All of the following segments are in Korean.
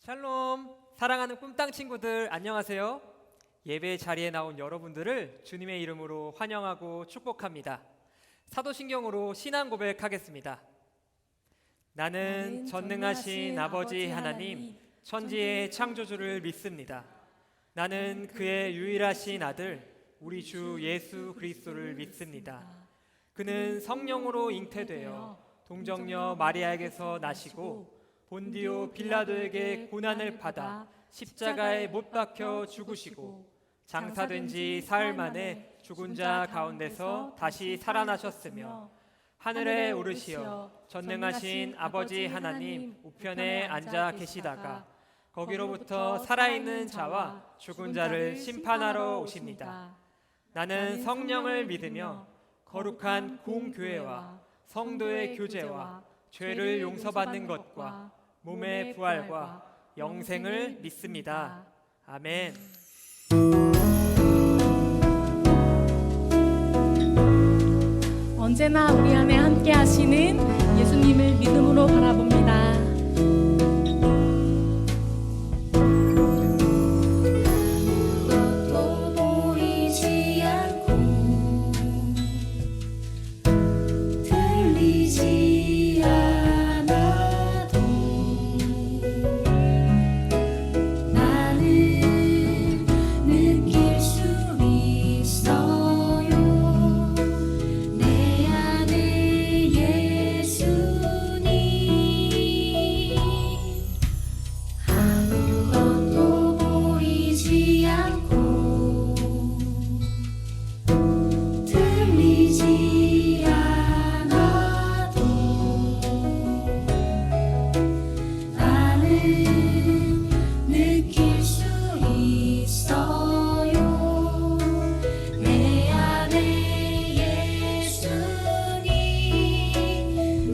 샬롬, 사랑하는 꿈땅 친구들 안녕하세요. 예배 자리에 나온 여러분들을 주님의 이름으로 환영하고 축복합니다. 사도신경으로 신앙 고백하겠습니다. 나는 전능하신 아버지 하나님, 천지의 창조주를 믿습니다. 나는 그의 유일하신 아들, 우리 주 예수 그리스도를 믿습니다. 그는 성령으로 잉태되어 동정녀 마리아에게서 나시고 본디오 빌라도에게 고난을 받아 십자가에 못 박혀 죽으시고 장사된 지 사흘 만에 죽은 자 가운데서 다시 살아나셨으며 하늘에 오르시어 전능하신 아버지 하나님 우편에 앉아 계시다가 거기로부터 살아있는 자와 죽은 자를 심판하러 오십니다. 나는 성령을 믿으며 거룩한 공교회와 성도의 교제와 죄를 용서받는 것과 몸의 부활과 영생을 믿습니다. 아멘. 언제나 우리 안에 함께 하시는 예수님을 믿음으로 바라봅니다. 아무것도 보이지 않고 들리지 않아도 나는 느낄 수 있어요. 내 안에 예수님. 아무것도 보이지 않고 들리지 않아도 나는 느낄 수 있어요. 내 안에 예수님.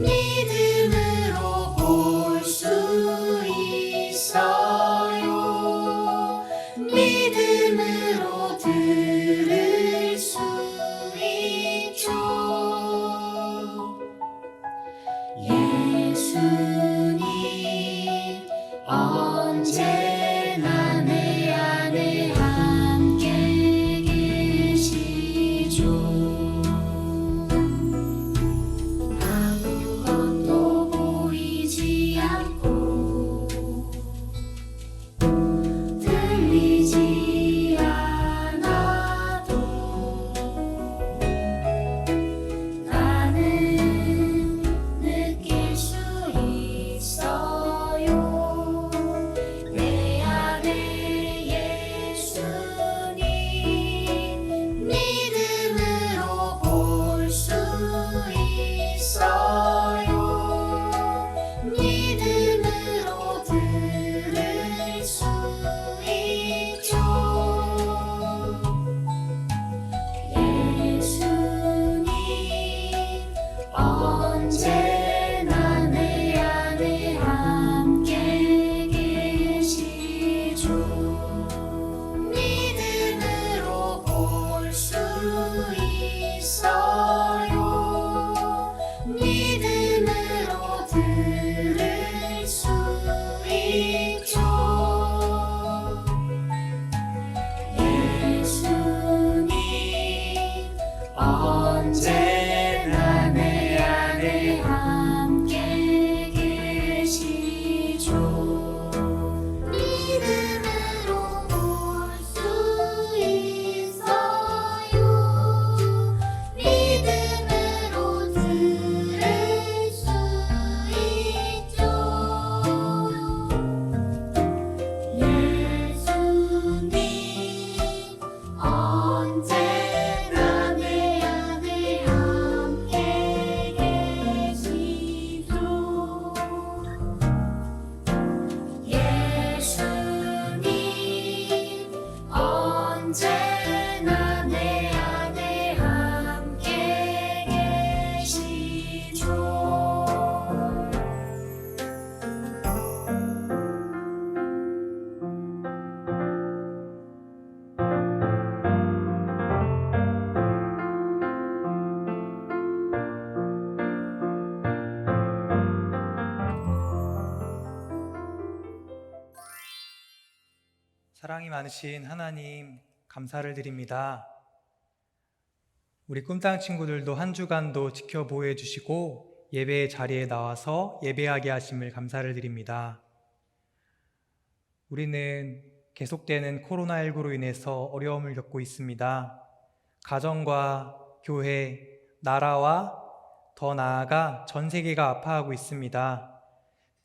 믿음으로 볼 수 있어요. 믿음으로 들을 수 있죠. 예수님 언제나 내 안에 함께 계시죠. 아무것도 보이지 않고 들리지 않아도 나는 느낄 수 있어요. 사랑이 많으신 하나님, 감사를 드립니다. 우리 꿈땅 친구들도 한 주간도 지켜보호해 주시고 예배의 자리에 나와서 예배하게 하심을 감사를 드립니다. 우리는 계속되는 코로나19로 인해서 어려움을 겪고 있습니다. 가정과 교회, 나라와 더 나아가 전 세계가 아파하고 있습니다.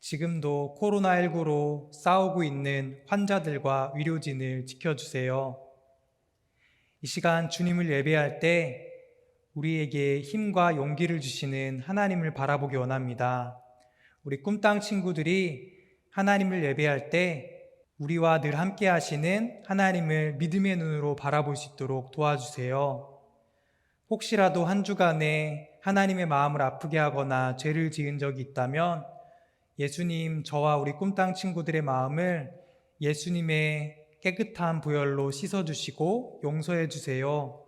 지금도 코로나19로 싸우고 있는 환자들과 의료진을 지켜주세요. 이 시간 주님을 예배할 때 우리에게 힘과 용기를 주시는 하나님을 바라보기 원합니다. 우리 꿈땅 친구들이 하나님을 예배할 때 우리와 늘 함께 하시는 하나님을 믿음의 눈으로 바라볼 수 있도록 도와주세요. 혹시라도 한 주간에 하나님의 마음을 아프게 하거나 죄를 지은 적이 있다면 예수님, 저와 우리 꿈땅 친구들의 마음을 예수님의 깨끗한 보혈로 씻어주시고 용서해 주세요.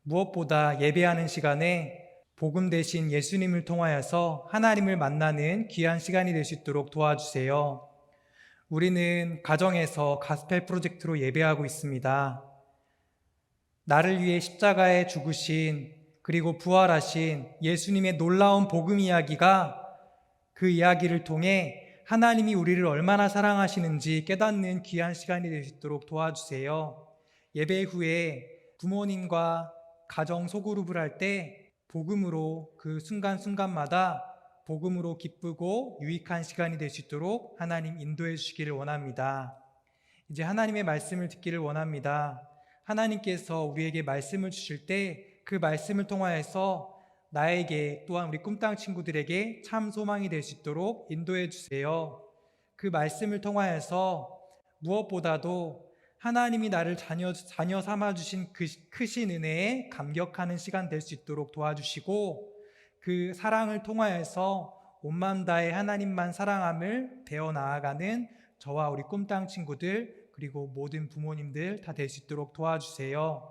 무엇보다 예배하는 시간에 복음 대신 예수님을 통하여서 하나님을 만나는 귀한 시간이 될 수 있도록 도와주세요. 우리는 가정에서 가스펠 프로젝트로 예배하고 있습니다. 나를 위해 십자가에 죽으신 그리고 부활하신 예수님의 놀라운 복음 이야기가 그 이야기를 통해 하나님이 우리를 얼마나 사랑하시는지 깨닫는 귀한 시간이 될 수 있도록 도와주세요. 예배 후에 부모님과 가정 소그룹을 할 때 복음으로 그 순간순간마다 복음으로 기쁘고 유익한 시간이 될 수 있도록 하나님 인도해 주시기를 원합니다. 이제 하나님의 말씀을 듣기를 원합니다. 하나님께서 우리에게 말씀을 주실 때 그 말씀을 통하여서 나에게 또한 우리 꿈땅 친구들에게 참 소망이 될 수 있도록 인도해 주세요. 그 말씀을 통하여서 무엇보다도 하나님이 나를 자녀 삼아주신 그 크신 은혜에 감격하는 시간 될 수 있도록 도와주시고 그 사랑을 통하여서 온 마음 다해 하나님만 사랑함을 배워 나아가는 저와 우리 꿈땅 친구들 그리고 모든 부모님들 다 될 수 있도록 도와주세요.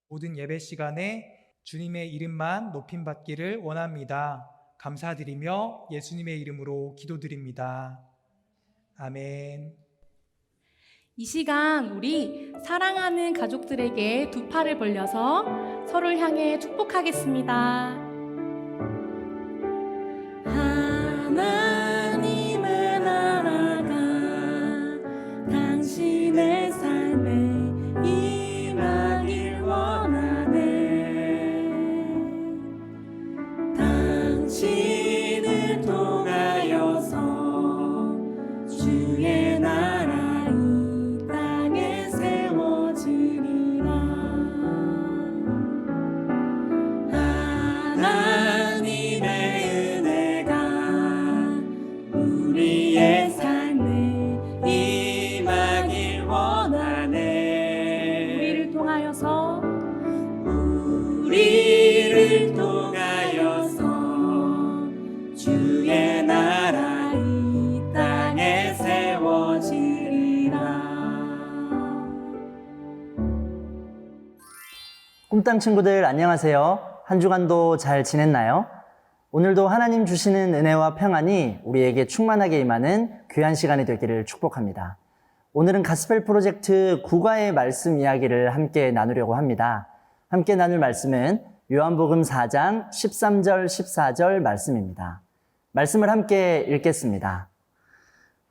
모든 예배 시간에 주님의 이름만 높임받기를 원합니다. 감사드리며 예수님의 이름으로 기도드립니다. 아멘. 이 시간 우리 사랑하는 가족들에게 두 팔을 벌려서 서로를 향해 축복하겠습니다. 하나님의 나라가 당신의 삶에 임하길 원하네. 당신을 통하여서 주의 나라 이 땅에 세워지리라. 하나님의 은혜가 우리의 삶에 임하길 원하네. 우리를 통하여서 주의 나라 이 땅에 세워지리라. 꿈땅 친구들 안녕하세요. 한 주간도 잘 지냈나요? 오늘도 하나님 주시는 은혜와 평안이 우리에게 충만하게 임하는 귀한 시간이 되기를 축복합니다. 오늘은 가스펠 프로젝트 국가의 말씀 이야기를 함께 나누려고 합니다. 함께 나눌 말씀은 요한복음 4장 13절 14절 말씀입니다. 말씀을 함께 읽겠습니다.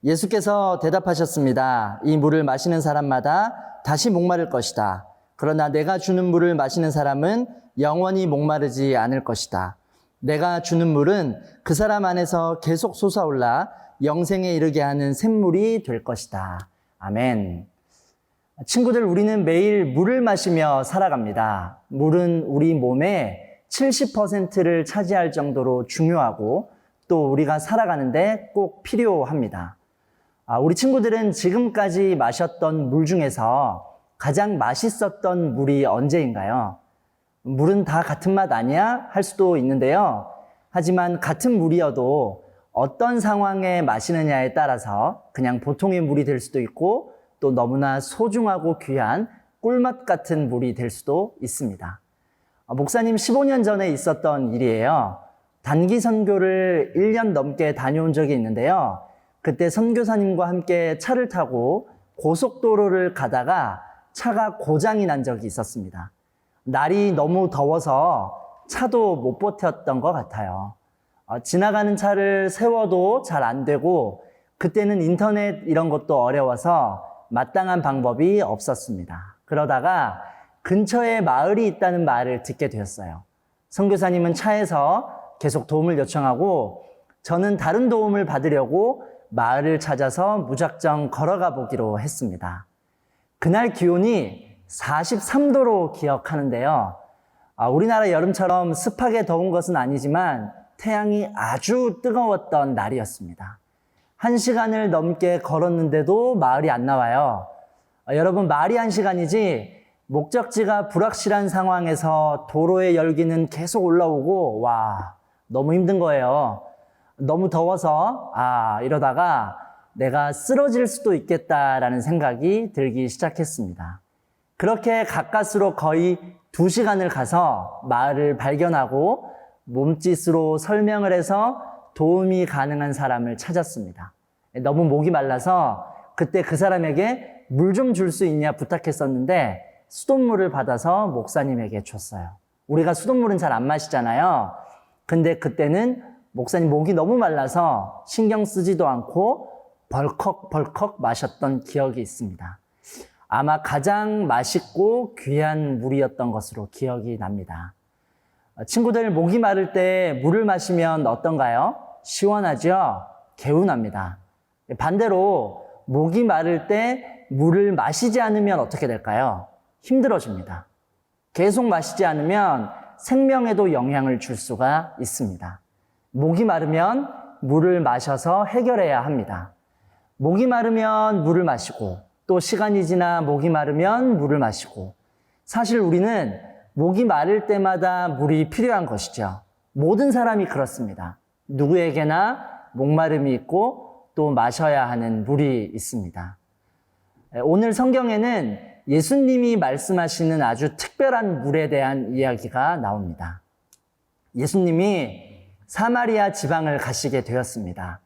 예수께서 대답하셨습니다. 이 물을 마시는 사람마다 다시 목마를 것이다. 그러나 내가 주는 물을 마시는 사람은 영원히 목마르지 않을 것이다. 내가 주는 물은 그 사람 안에서 계속 솟아올라 영생에 이르게 하는 샘물이 될 것이다. 아멘. 친구들, 우리는 매일 물을 마시며 살아갑니다. 물은 우리 몸의 70%를 차지할 정도로 중요하고 또 우리가 살아가는데 꼭 필요합니다. 우리 친구들은 지금까지 마셨던 물 중에서 가장 맛있었던 물이 언제인가요? 물은 다 같은 맛 아니야? 할 수도 있는데요. 하지만 같은 물이어도 어떤 상황에 마시느냐에 따라서 그냥 보통의 물이 될 수도 있고 또 너무나 소중하고 귀한 꿀맛 같은 물이 될 수도 있습니다. 목사님 15년 전에 있었던 일이에요. 단기 선교를 1년 넘게 다녀온 적이 있는데요. 그때 선교사님과 함께 차를 타고 고속도로를 가다가 차가 고장이 난 적이 있었습니다. 날이 너무 더워서 차도 못 버텼던 것 같아요. 지나가는 차를 세워도 잘 안 되고 그때는 인터넷 이런 것도 어려워서 마땅한 방법이 없었습니다. 그러다가 근처에 마을이 있다는 말을 듣게 되었어요. 선교사님은 차에서 계속 도움을 요청하고 저는 다른 도움을 받으려고 마을을 찾아서 무작정 걸어가 보기로 했습니다. 그날 기온이 43도로 기억하는데요. 우리나라 여름처럼 습하게 더운 것은 아니지만 태양이 아주 뜨거웠던 날이었습니다. 1시간을 넘게 걸었는데도 마을이 안 나와요. 여러분, 말이 1시간이지 목적지가 불확실한 상황에서 도로의 열기는 계속 올라오고 너무 힘든 거예요. 너무 더워서 이러다가 내가 쓰러질 수도 있겠다라는 생각이 들기 시작했습니다. 그렇게 가까스로 거의 2시간을 가서 마을을 발견하고 몸짓으로 설명을 해서 도움이 가능한 사람을 찾았습니다. 너무 목이 말라서 그때 그 사람에게 물 좀 줄 수 있냐 부탁했었는데 수돗물을 받아서 목사님에게 줬어요. 우리가 수돗물은 잘 안 마시잖아요. 근데 그때는 목사님 목이 너무 말라서 신경 쓰지도 않고 벌컥벌컥 마셨던 기억이 있습니다. 아마 가장 맛있고 귀한 물이었던 것으로 기억이 납니다. 친구들, 목이 마를 때 물을 마시면 어떤가요? 시원하죠? 개운합니다. 반대로 목이 마를 때 물을 마시지 않으면 어떻게 될까요? 힘들어집니다. 계속 마시지 않으면 생명에도 영향을 줄 수가 있습니다. 목이 마르면 물을 마셔서 해결해야 합니다. 목이 마르면 물을 마시고 또 시간이 지나 목이 마르면 물을 마시고 사실 우리는 목이 마를 때마다 물이 필요한 것이죠. 모든 사람이 그렇습니다. 누구에게나 목마름이 있고 또 마셔야 하는 물이 있습니다. 오늘 성경에는 예수님이 말씀하시는 아주 특별한 물에 대한 이야기가 나옵니다. 예수님이 사마리아 지방을 가시게 되었습니다.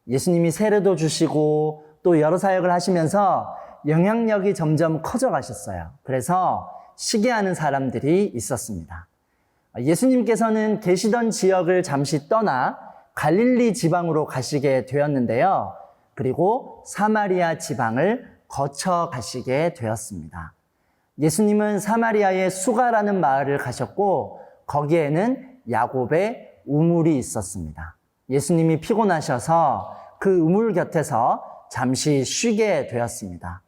예수님이 세례도 주시고 또 여러 사역을 하시면서 영향력이 점점 커져 가셨어요. 그래서 시기하는 사람들이 있었습니다. 예수님께서는 계시던 지역을 잠시 떠나 갈릴리 지방으로 가시게 되었는데요. 그리고 사마리아 지방을 거쳐 가시게 되었습니다. 예수님은 사마리아의 수가라는 마을을 가셨고 거기에는 야곱의 우물이 있었습니다. 예수님이 피곤하셔서 그 우물 곁에서 잠시 쉬게 되었습니다.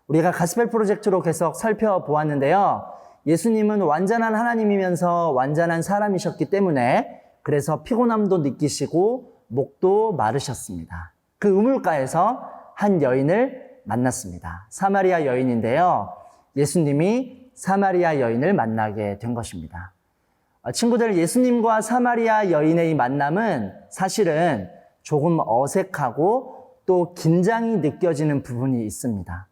우리가 가스펠 프로젝트로 계속 살펴보았는데요. 예수님은 완전한 하나님이면서 완전한 사람이셨기 때문에 그래서 피곤함도 느끼시고 목도 마르셨습니다. 그 우물가에서 한 여인을 만났습니다. 사마리아 여인인데요. 예수님이 사마리아 여인을 만나게 된 것입니다. 친구들, 예수님과 사마리아 여인의 이 만남은 사실은 조금 어색하고 또 긴장이 느껴지는 부분이 있습니다.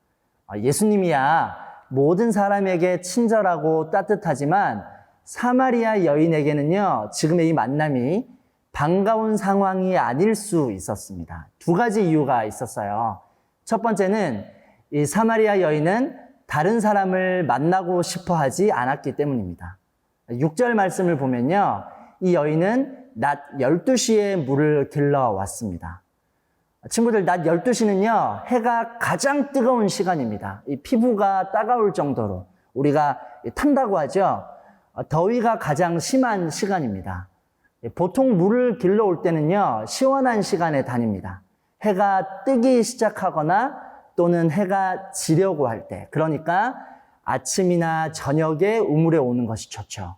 예수님이야 모든 사람에게 친절하고 따뜻하지만 사마리아 여인에게는요, 지금의 이 만남이 반가운 상황이 아닐 수 있었습니다. 2가지 이유가 있었어요. 첫 번째는 이 사마리아 여인은 다른 사람을 만나고 싶어 하지 않았기 때문입니다. 6절 말씀을 보면요, 이 여인은 낮 12시에 물을 길러 왔습니다. 친구들, 낮 12시는요, 해가 가장 뜨거운 시간입니다. 이 피부가 따가울 정도로 우리가 탄다고 하죠. 더위가 가장 심한 시간입니다. 보통 물을 길러 올 때는요, 시원한 시간에 다닙니다. 해가 뜨기 시작하거나 또는 해가 지려고 할 때, 그러니까 아침이나 저녁에 우물에 오는 것이 좋죠.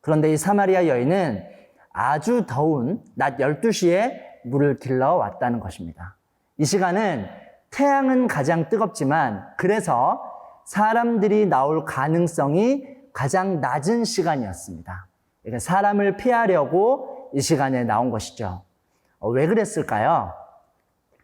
그런데 이 사마리아 여인은 아주 더운 낮 12시에 물을 길러 왔다는 것입니다. 이 시간은 태양은 가장 뜨겁지만 그래서 사람들이 나올 가능성이 가장 낮은 시간이었습니다. 그러니까 사람을 피하려고 이 시간에 나온 것이죠. 왜 그랬을까요?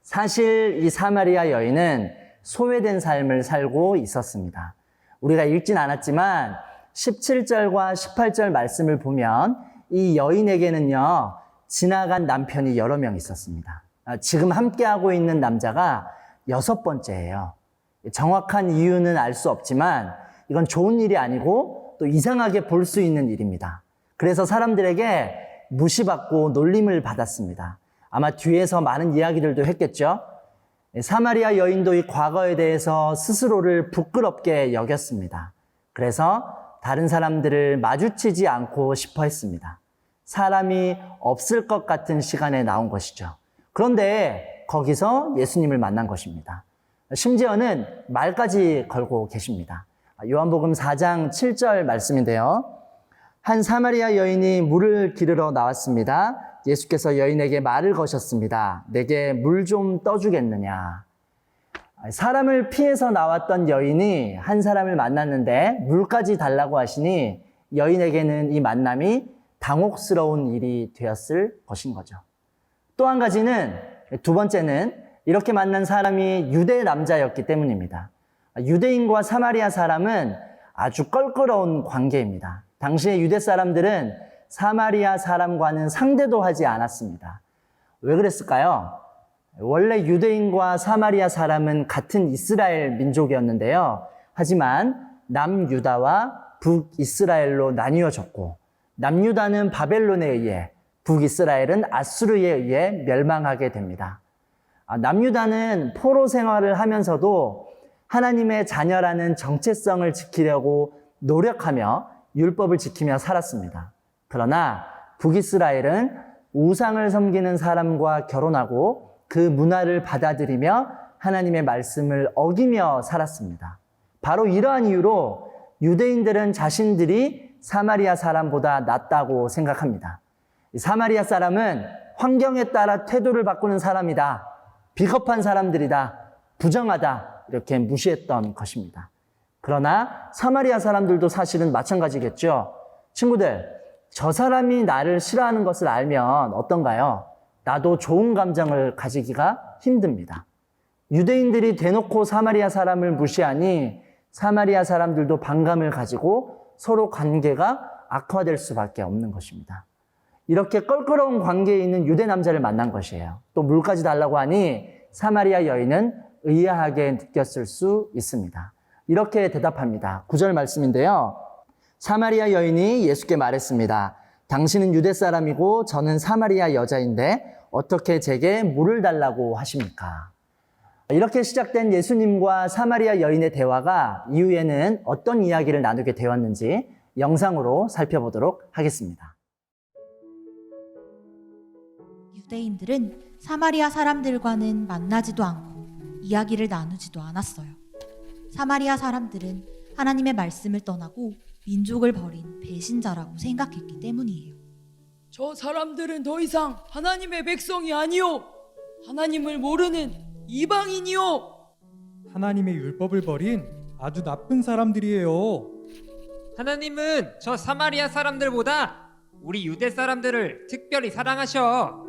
사실 이 사마리아 여인은 소외된 삶을 살고 있었습니다. 우리가 읽진 않았지만 17절과 18절 말씀을 보면 이 여인에게는요, 지나간 남편이 여러 명 있었습니다. 지금 함께하고 있는 남자가 6번째예요. 정확한 이유는 알 수 없지만 이건 좋은 일이 아니고 또 이상하게 볼 수 있는 일입니다. 그래서 사람들에게 무시받고 놀림을 받았습니다. 아마 뒤에서 많은 이야기들도 했겠죠. 사마리아 여인도 이 과거에 대해서 스스로를 부끄럽게 여겼습니다. 그래서 다른 사람들을 마주치지 않고 싶어 했습니다. 사람이 없을 것 같은 시간에 나온 것이죠. 그런데 거기서 예수님을 만난 것입니다. 심지어는 말까지 걸고 계십니다. 요한복음 4장 7절 말씀인데요. 한 사마리아 여인이 물을 기르러 나왔습니다. 예수께서 여인에게 말을 거셨습니다. 내게 물 좀 떠주겠느냐. 사람을 피해서 나왔던 여인이 한 사람을 만났는데 물까지 달라고 하시니 여인에게는 이 만남이 당혹스러운 일이 되었을 것인 거죠. 또 한 가지는, 두 번째는 이렇게 만난 사람이 유대 남자였기 때문입니다. 유대인과 사마리아 사람은 아주 껄끄러운 관계입니다. 당시의 유대 사람들은 사마리아 사람과는 상대도 하지 않았습니다. 왜 그랬을까요? 원래 유대인과 사마리아 사람은 같은 이스라엘 민족이었는데요. 하지만 남유다와 북이스라엘로 나뉘어졌고 남유다는 바벨론에 의해 북이스라엘은 아수르에 의해 멸망하게 됩니다. 남유다는 포로 생활을 하면서도 하나님의 자녀라는 정체성을 지키려고 노력하며 율법을 지키며 살았습니다. 그러나 북이스라엘은 우상을 섬기는 사람과 결혼하고 그 문화를 받아들이며 하나님의 말씀을 어기며 살았습니다. 바로 이러한 이유로 유대인들은 자신들이 사마리아 사람보다 낫다고 생각합니다. 사마리아 사람은 환경에 따라 태도를 바꾸는 사람이다. 비겁한 사람들이다. 부정하다. 이렇게 무시했던 것입니다. 그러나 사마리아 사람들도 사실은 마찬가지겠죠. 친구들, 저 사람이 나를 싫어하는 것을 알면 어떤가요? 나도 좋은 감정을 가지기가 힘듭니다. 유대인들이 대놓고 사마리아 사람을 무시하니 사마리아 사람들도 반감을 가지고 서로 관계가 악화될 수밖에 없는 것입니다. 이렇게 껄끄러운 관계에 있는 유대 남자를 만난 것이에요. 또 물까지 달라고 하니 사마리아 여인은 의아하게 느꼈을 수 있습니다. 이렇게 대답합니다. 9절 말씀인데요. 사마리아 여인이 예수께 말했습니다. 당신은 유대 사람이고 저는 사마리아 여자인데 어떻게 제게 물을 달라고 하십니까? 이렇게 시작된 예수님과 사마리아 여인의 대화가 이후에는 어떤 이야기를 나누게 되었는지 영상으로 살펴보도록 하겠습니다. 유대인들은 사마리아 사람들과는 만나지도 않고 이야기를 나누지도 않았어요. 사마리아 사람들은 하나님의 말씀을 떠나고 민족을 버린 배신자라고 생각했기 때문이에요. 저 사람들은 더 이상 하나님의 백성이 아니요, 하나님을 모르는 이방인이요. 하나님의 율법을 버린 아주 나쁜 사람들이에요. 하나님은 저 사마리아 사람들보다 우리 유대 사람들을 특별히 사랑하셔.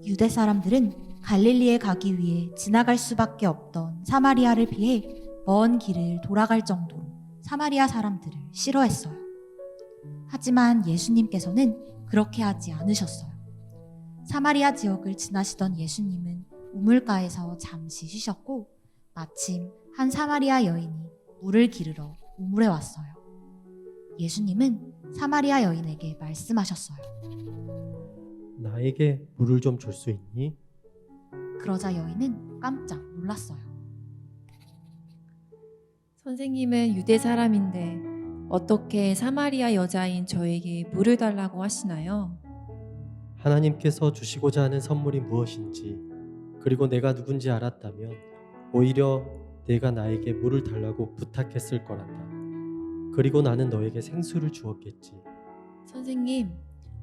유대 사람들은 갈릴리에 가기 위해 지나갈 수밖에 없던 사마리아를 피해 먼 길을 돌아갈 정도로 사마리아 사람들을 싫어했어요. 하지만 예수님께서는 그렇게 하지 않으셨어요. 사마리아 지역을 지나시던 예수님은 우물가에서 잠시 쉬셨고 마침 한 사마리아 여인이 물을 기르러 우물에 왔어요. 예수님은 사마리아 여인에게 말씀하셨어요. 나에게 물을 좀 줄 수 있니? 그러자 여인은 깜짝 놀랐어요. 선생님은 유대 사람인데 어떻게 사마리아 여자인 저에게 물을 달라고 하시나요? 하나님께서 주시고자 하는 선물이 무엇인지, 그리고 내가 누군지 알았다면 오히려 내가 나에게 물을 달라고 부탁했을 거란다. 그리고 나는 너에게 생수를 주었겠지.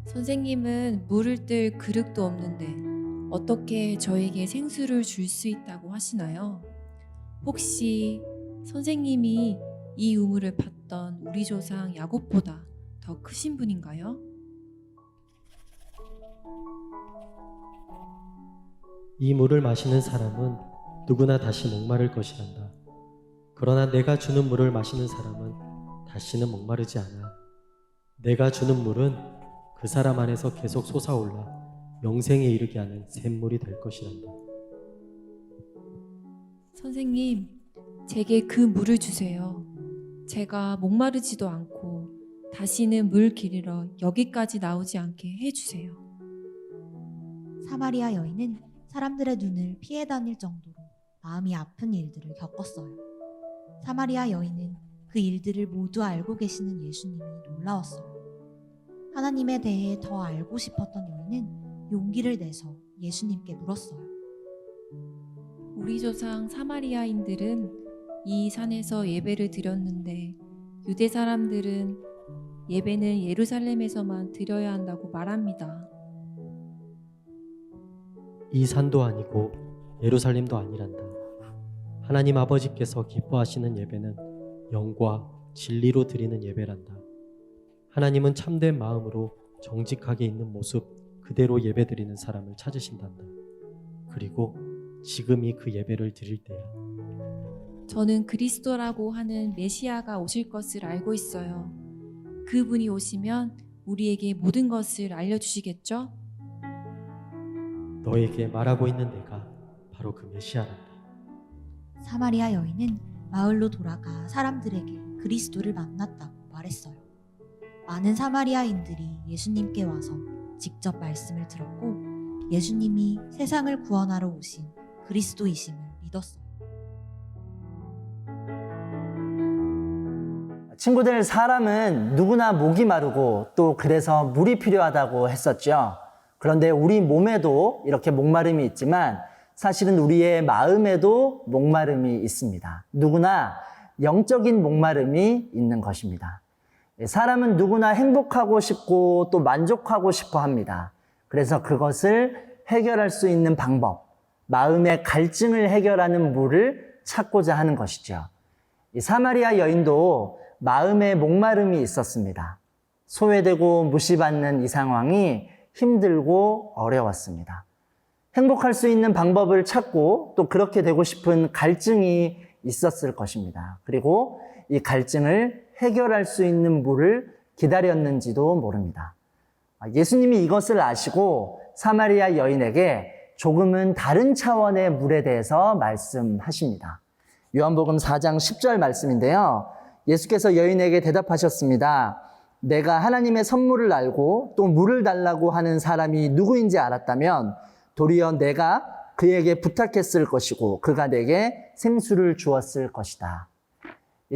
선생님은 물을 뜰 그릇도 없는데 어떻게 저에게 생수를 줄 수 있다고 하시나요? 혹시 선생님이 이 우물을 팠던 우리 조상 야곱보다 더 크신 분인가요? 이 물을 마시는 사람은 누구나 다시 목마를 것이란다. 그러나 내가 주는 물을 마시는 사람은 다시는 목마르지 않아. 내가 주는 물은 그 사람 안에서 계속 솟아올라 영생에 이르게 하는 샘물이 될 것이란다. 선생님, 제게 그 물을 주세요. 제가 목마르지도 않고 다시는 물 길이러 여기까지 나오지 않게 해주세요. 사마리아 여인은 사람들의 눈을 피해 다닐 정도로 마음이 아픈 일들을 겪었어요. 사마리아 여인은 그 일들을 모두 알고 계시는 예수님이 놀라웠어요. 하나님에 대해 더 알고 싶었던 여인은 용기를 내서 예수님께 물었어요. 우리 조상 사마리아인들은 이 산에서 예배를 드렸는데 유대 사람들은 예배는 예루살렘에서만 드려야 한다고 말합니다. 이 산도 아니고 예루살렘도 아니란다. 하나님 아버지께서 기뻐하시는 예배는 영과 진리로 드리는 예배란다. 하나님은 참된 마음으로 정직하게 있는 모습 그대로 예배드리는 사람을 찾으신단다. 그리고 지금이 그 예배를 드릴 때야. 저는 그리스도라고 하는 메시아가 오실 것을 알고 있어요. 그분이 오시면 우리에게 모든 것을 알려주시겠죠? 너에게 말하고 있는 내가 바로 그 메시아란다. 사마리아 여인은 마을로 돌아가 사람들에게 그리스도를 만났다고 말했어요. 많은 사마리아인들이 예수님께 와서 직접 말씀을 들었고 예수님이 세상을 구원하러 오신 그리스도이심을 믿었어요. 친구들, 사람은 누구나 목이 마르고 또 그래서 물이 필요하다고 했었죠. 그런데 우리 몸에도 이렇게 목마름이 있지만 사실은 우리의 마음에도 목마름이 있습니다. 누구나 영적인 목마름이 있는 것입니다. 사람은 누구나 행복하고 싶고 또 만족하고 싶어 합니다. 그래서 그것을 해결할 수 있는 방법, 마음의 갈증을 해결하는 물을 찾고자 하는 것이죠. 이 사마리아 여인도 마음의 목마름이 있었습니다. 소외되고 무시받는 이 상황이 힘들고 어려웠습니다. 행복할 수 있는 방법을 찾고 또 그렇게 되고 싶은 갈증이 있었을 것입니다. 그리고 이 갈증을 해결할 수 있는 물을 기다렸는지도 모릅니다. 예수님이 이것을 아시고 사마리아 여인에게 조금은 다른 차원의 물에 대해서 말씀하십니다. 요한복음 4장 10절 말씀인데요. 예수께서 여인에게 대답하셨습니다. 내가 하나님의 선물을 알고 또 물을 달라고 하는 사람이 누구인지 알았다면 도리어 내가 그에게 부탁했을 것이고 그가 내게 생수를 주었을 것이다.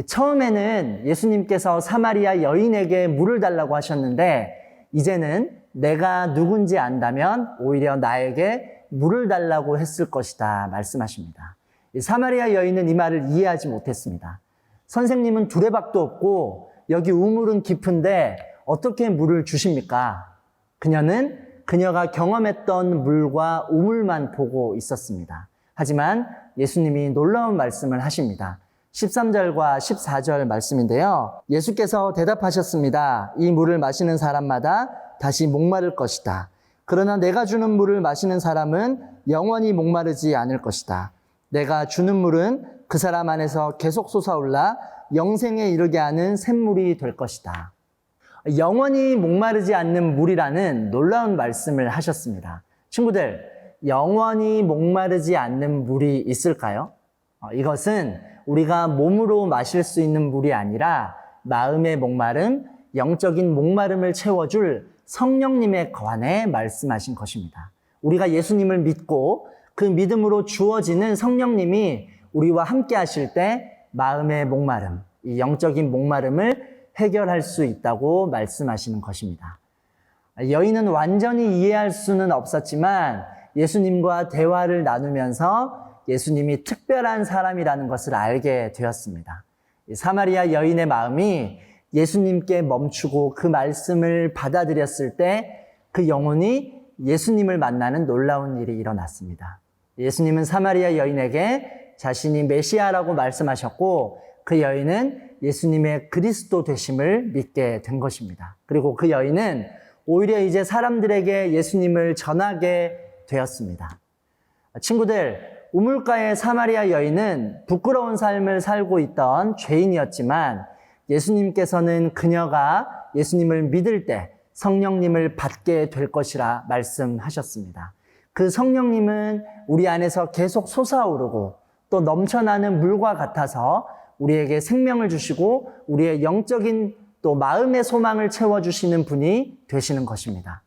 처음에는 예수님께서 사마리아 여인에게 물을 달라고 하셨는데 이제는 내가 누군지 안다면 오히려 나에게 물을 달라고 했을 것이다 말씀하십니다. 사마리아 여인은 이 말을 이해하지 못했습니다. 선생님은 두레박도 없고 여기 우물은 깊은데 어떻게 물을 주십니까? 그녀는 그녀가 경험했던 물과 우물만 보고 있었습니다. 하지만 예수님이 놀라운 말씀을 하십니다. 13절과 14절 말씀인데요. 예수께서 대답하셨습니다. 이 물을 마시는 사람마다 다시 목마를 것이다. 그러나 내가 주는 물을 마시는 사람은 영원히 목마르지 않을 것이다. 내가 주는 물은 그 사람 안에서 계속 솟아올라 영생에 이르게 하는 샘물이 될 것이다. 영원히 목마르지 않는 물이라는 놀라운 말씀을 하셨습니다. 친구들, 영원히 목마르지 않는 물이 있을까요? 이것은 우리가 몸으로 마실 수 있는 물이 아니라 마음의 목마름, 영적인 목마름을 채워줄 성령님에 관해 말씀하신 것입니다. 우리가 예수님을 믿고 그 믿음으로 주어지는 성령님이 우리와 함께 하실 때 마음의 목마름, 이 영적인 목마름을 해결할 수 있다고 말씀하시는 것입니다. 여인은 완전히 이해할 수는 없었지만 예수님과 대화를 나누면서 예수님이 특별한 사람이라는 것을 알게 되었습니다. 사마리아 여인의 마음이 예수님께 멈추고 그 말씀을 받아들였을 때 그 영혼이 예수님을 만나는 놀라운 일이 일어났습니다. 예수님은 사마리아 여인에게 자신이 메시아라고 말씀하셨고 그 여인은 예수님의 그리스도 되심을 믿게 된 것입니다. 그리고 그 여인은 오히려 이제 사람들에게 예수님을 전하게 되었습니다. 친구들, 우물가의 사마리아 여인은 부끄러운 삶을 살고 있던 죄인이었지만 예수님께서는 그녀가 예수님을 믿을 때 성령님을 받게 될 것이라 말씀하셨습니다. 그 성령님은 우리 안에서 계속 솟아오르고 또 넘쳐나는 물과 같아서 우리에게 생명을 주시고 우리의 영적인 또 마음의 소망을 채워주시는 분이 되시는 것입니다.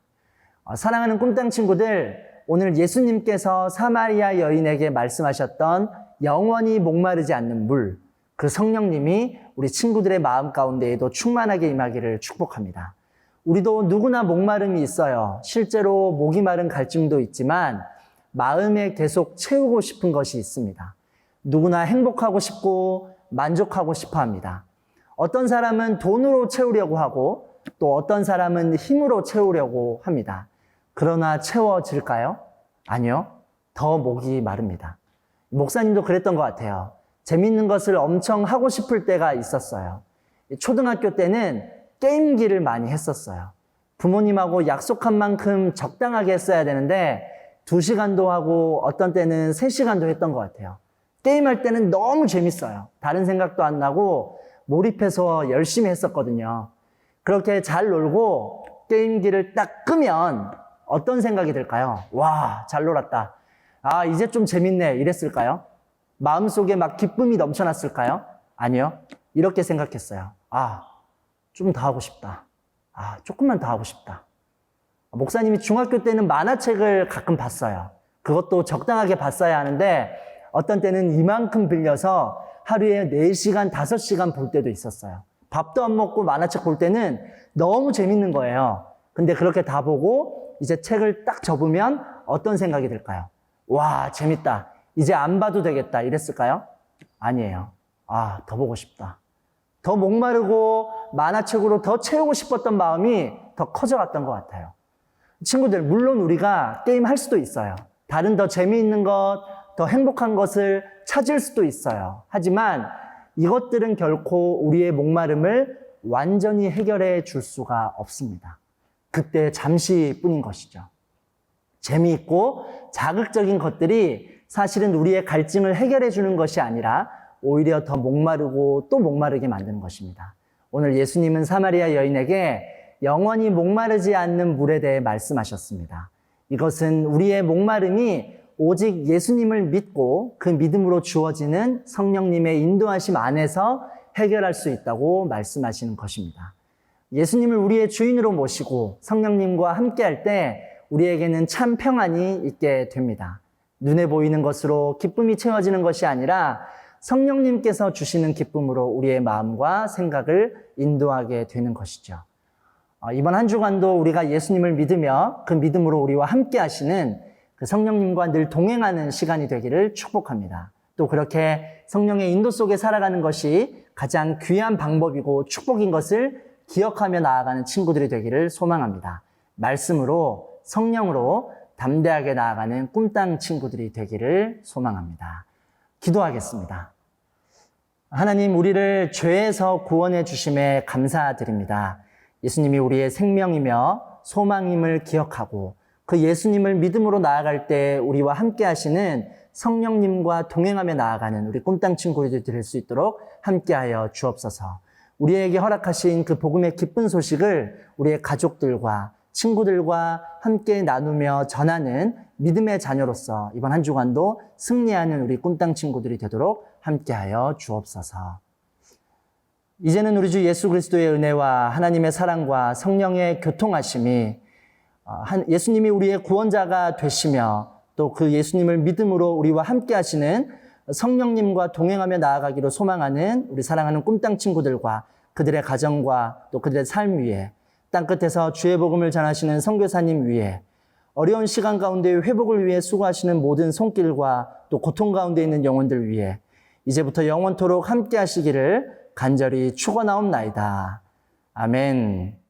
사랑하는 꿈땅 친구들, 오늘 예수님께서 사마리아 여인에게 말씀하셨던 영원히 목마르지 않는 물, 그 성령님이 우리 친구들의 마음 가운데에도 충만하게 임하기를 축복합니다. 우리도 누구나 목마름이 있어요. 실제로 목이 마른 갈증도 있지만 마음에 계속 채우고 싶은 것이 있습니다. 누구나 행복하고 싶고 만족하고 싶어 합니다. 어떤 사람은 돈으로 채우려고 하고 또 어떤 사람은 힘으로 채우려고 합니다. 그러나 채워질까요? 아니요. 더 목이 마릅니다. 목사님도 그랬던 것 같아요. 재밌는 것을 엄청 하고 싶을 때가 있었어요. 초등학교 때는 게임기를 많이 했었어요. 부모님하고 약속한 만큼 적당하게 했어야 되는데 2시간도 하고 어떤 때는 3시간도 했던 것 같아요. 게임할 때는 너무 재밌어요. 다른 생각도 안 나고 몰입해서 열심히 했었거든요. 그렇게 잘 놀고 게임기를 딱 끄면 어떤 생각이 들까요? 와, 잘 놀았다. 아, 이제 좀 재밌네. 이랬을까요? 마음속에 막 기쁨이 넘쳐났을까요? 아니요. 이렇게 생각했어요. 아, 좀 더 하고 싶다. 아, 조금만 더 하고 싶다. 목사님이 중학교 때는 만화책을 가끔 봤어요. 그것도 적당하게 봤어야 하는데 어떤 때는 이만큼 빌려서 하루에 4시간, 5시간 볼 때도 있었어요. 밥도 안 먹고 만화책 볼 때는 너무 재밌는 거예요. 근데 그렇게 다 보고 이제 책을 딱 접으면 어떤 생각이 들까요? 와, 재밌다. 이제 안 봐도 되겠다. 이랬을까요? 아니에요. 아, 더 보고 싶다. 더 목마르고 만화책으로 더 채우고 싶었던 마음이 더 커져갔던 것 같아요. 친구들, 물론 우리가 게임할 수도 있어요. 다른 더 재미있는 것, 더 행복한 것을 찾을 수도 있어요. 하지만 이것들은 결코 우리의 목마름을 완전히 해결해 줄 수가 없습니다. 그때 잠시뿐인 것이죠. 재미있고 자극적인 것들이 사실은 우리의 갈증을 해결해 주는 것이 아니라 오히려 더 목마르고 또 목마르게 만드는 것입니다. 오늘 예수님은 사마리아 여인에게 영원히 목마르지 않는 물에 대해 말씀하셨습니다. 이것은 우리의 목마름이 오직 예수님을 믿고 그 믿음으로 주어지는 성령님의 인도하심 안에서 해결할 수 있다고 말씀하시는 것입니다. 예수님을 우리의 주인으로 모시고 성령님과 함께할 때 우리에게는 참 평안이 있게 됩니다. 눈에 보이는 것으로 기쁨이 채워지는 것이 아니라 성령님께서 주시는 기쁨으로 우리의 마음과 생각을 인도하게 되는 것이죠. 이번 한 주간도 우리가 예수님을 믿으며 그 믿음으로 우리와 함께 하시는 그 성령님과 늘 동행하는 시간이 되기를 축복합니다. 또 그렇게 성령의 인도 속에 살아가는 것이 가장 귀한 방법이고 축복인 것을 기억하며 나아가는 친구들이 되기를 소망합니다. 말씀으로, 성령으로 담대하게 나아가는 꿈땅 친구들이 되기를 소망합니다. 기도하겠습니다. 하나님, 우리를 죄에서 구원해 주심에 감사드립니다. 예수님이 우리의 생명이며 소망임을 기억하고 그 예수님을 믿음으로 나아갈 때 우리와 함께 하시는 성령님과 동행하며 나아가는 우리 꿈땅 친구들이 될 수 있도록 함께하여 주옵소서. 우리에게 허락하신 그 복음의 기쁜 소식을 우리의 가족들과 친구들과 함께 나누며 전하는 믿음의 자녀로서 이번 한 주간도 승리하는 우리 꿈땅 친구들이 되도록 함께하여 주옵소서. 이제는 우리 주 예수 그리스도의 은혜와 하나님의 사랑과 성령의 교통하심이 예수님이 우리의 구원자가 되시며 또 그 예수님을 믿음으로 우리와 함께 하시는 성령님과 동행하며 나아가기로 소망하는 우리 사랑하는 꿈땅 친구들과 그들의 가정과 또 그들의 삶 위에 땅끝에서 주의 복음을 전하시는 선교사님 위에 어려운 시간 가운데 회복을 위해 수고하시는 모든 손길과 또 고통 가운데 있는 영혼들 위해 이제부터 영원토록 함께 하시기를 간절히 축원하옵나이다. 아멘.